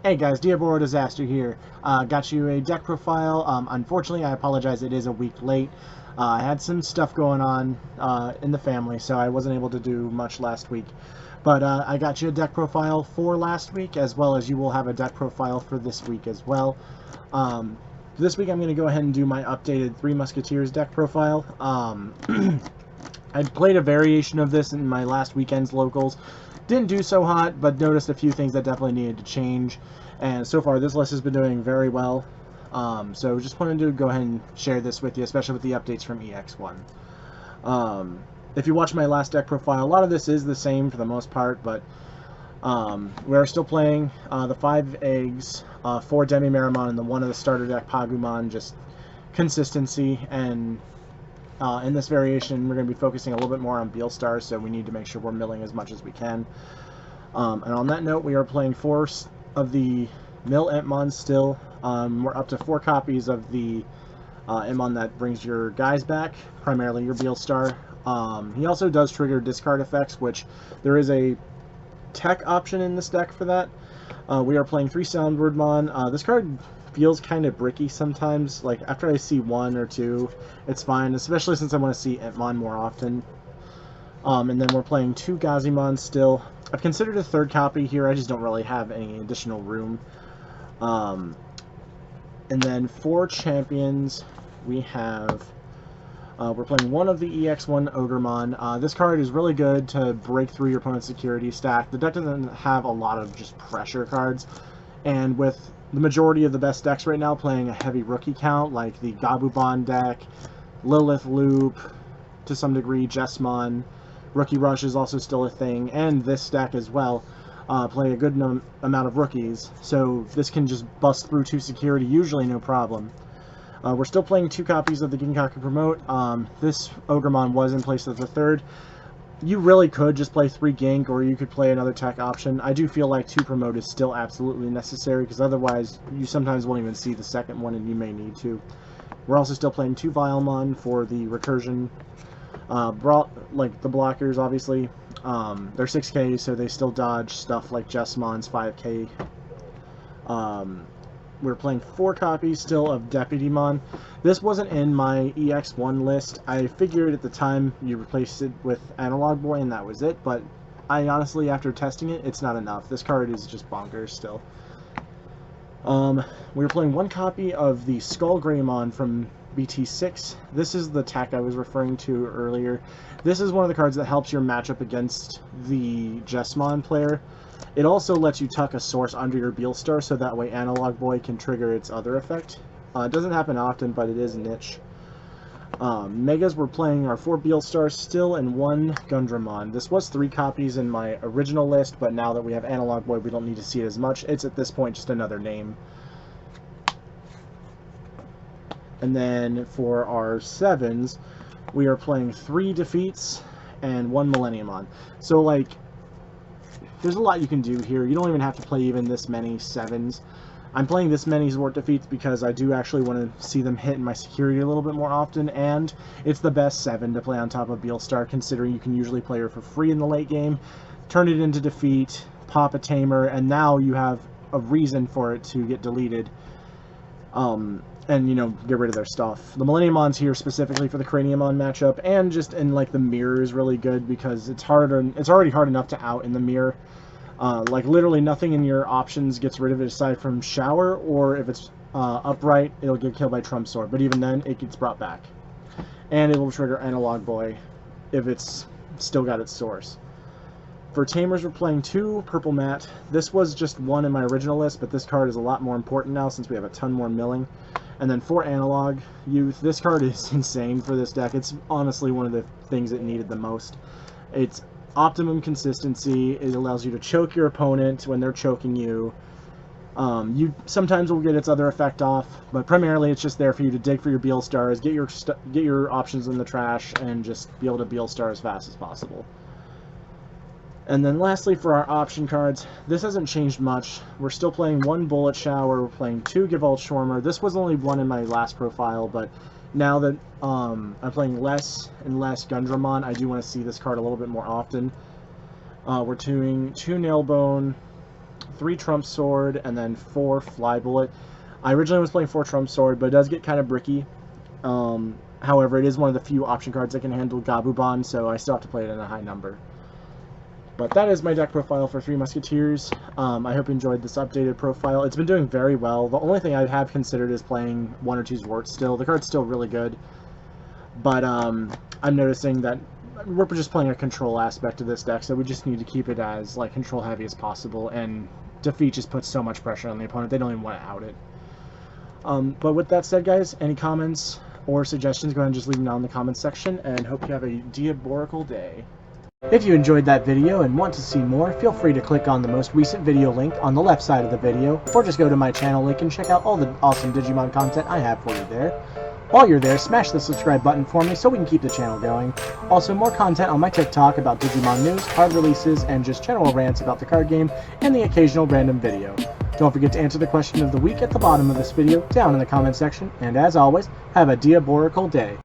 Hey guys, Diablo Disaster here. Got you a deck profile. Unfortunately, I apologize, it is a week late. I had some stuff going on in the family, so I wasn't able to do much last week. But I got you a deck profile for last week, as well as you will have a deck profile for this week as well. This week I'm going to go ahead and do my updated Three Musketeers deck profile. I played a variation of this in my last weekend's locals. Didn't do so hot, but noticed a few things that definitely needed to change. And so far, this list has been doing very well. So just wanted to go ahead and share this with you, especially with the updates from ex1. If you watch my last deck profile, a lot of this is the same for the most part, but we're still playing the 5 eggs, 4 Demi-Meramon, and the 1 of the starter deck Pagumon, just consistency. And in this variation, we're going to be focusing a little bit more on Beelstar, so we need to make sure we're milling as much as we can. And on that note, we are playing 4 of the mill Entmon still. We're up to 4 copies of the Entmon that brings your guys back, primarily your Beelstar. He also does trigger discard effects, which there is a tech option in this deck for that. We are playing 3 Soundwordmon. This card feels kind of bricky sometimes. Like, after I see 1 or 2, it's fine, especially since I want to see Entmon more often. And then we're playing 2 Gazimon still. I've considered a 3rd copy here, I just don't really have any additional room. And then 4 champions, we have... we're playing 1 of the ex1 Ogremon. This card is really good to break through your opponent's security stack. The deck doesn't have a lot of just pressure cards, and with the majority of the best decks right now playing a heavy rookie count, like the Gabubon deck, Lilith Loop, to some degree, Jesmon, Rookie Rush is also still a thing, and this deck as well, play a good amount of rookies, so this can just bust through to security, usually no problem. We're still playing 2 copies of the Ginkaku Promote. This Ogremon was in place of the 3rd. You really could just play 3 Gink, or you could play another tech option. I do feel like 2 Promote is still absolutely necessary, because otherwise you sometimes won't even see the second one, and you may need to. We're also still playing 2 Vilemon for the recursion. Like the blockers, obviously. They're 6k, so they still dodge stuff like Jesmon's 5k. We're playing 4 copies still of Deputymon. This wasn't in my EX1 list. I figured at the time you replaced it with Analog Boy and that was it, but I honestly, after testing it, it's not enough. This card is just bonkers still. We were playing 1 copy of the Skull Greymon from BT6. This is the tech I was referring to earlier. This is one of the cards that helps your matchup against the Jesmon player. It also lets you tuck a source under your Beelstar, so that way Analog Boy can trigger its other effect. It doesn't happen often, but it is niche. Megas, we're playing our 4 Beelstars still and 1 Gundramon. This was 3 copies in my original list, but now that we have Analog Boy, we don't need to see it as much. It's at this point just another name. And then for our 7s, we are playing 3 Defeats and 1 Millenniumon. So, like, there's a lot you can do here. You don't even have to play even this many 7s. I'm playing this many Zwart Defeats because I do actually want to see them hit in my security a little bit more often, and it's the best 7 to play on top of Beelstar, considering you can usually play her for free in the late game, turn it into defeat, pop a Tamer, and now you have a reason for it to get deleted. And, you know, get rid of their stuff. The Millenniumon's here specifically for the Craniumon matchup, and just in, like, the mirror is really good because it's already hard enough to out in the mirror. Like, literally nothing in your options gets rid of it aside from Shower, or if it's upright, it'll get killed by Trump Sword, but even then, it gets brought back. And it will trigger Analog Boy if it's still got its source. For Tamers, we're playing 2 Purple Matte. This was just 1 in my original list, but this card is a lot more important now since we have a ton more milling. And then 4 Analog Youth. This card is insane for this deck. It's honestly one of the things it needed the most. It's optimum consistency. It allows you to choke your opponent when they're choking you. You sometimes will get its other effect off, but primarily it's just there for you to dig for your Beelstars, get your options in the trash, and just be able to Beelstar as fast as possible. And then lastly, for our option cards, this hasn't changed much. We're still playing 1 Bullet Shower, we're playing 2 Gewalt Schwarmer. This was only 1 in my last profile, but now that I'm playing less and less Gundramon, I do want to see this card a little bit more often. We're doing 2 Nailbone, 3 Trump Sword and then 4 Fly Bullet. I originally was playing 4 Trump Sword, but it does get kind of bricky. However, it is one of the few option cards that can handle Gabubon, so I still have to play it in a high number. But that is my deck profile for 3 Musketeers. I hope you enjoyed this updated profile. It's been doing very well. The only thing I have considered is playing 1 or 2 Zwart still. The card's still really good. But I'm noticing that we're just playing a control aspect of this deck, so we just need to keep it as like control heavy as possible, and defeat just puts so much pressure on the opponent, they don't even want to out it. But with that said, guys, any comments or suggestions, go ahead and just leave them down in the comments section, and hope you have a diabolical day. If you enjoyed that video and want to see more, feel free to click on the most recent video link on the left side of the video, or just go to my channel link and check out all the awesome Digimon content I have for you there. While you're there, smash the subscribe button for me so we can keep the channel going. Also, more content on my TikTok about Digimon news, card releases, and just general rants about the card game, and the occasional random video. Don't forget to answer the question of the week at the bottom of this video, down in the comment section, and as always, have a diabolical day.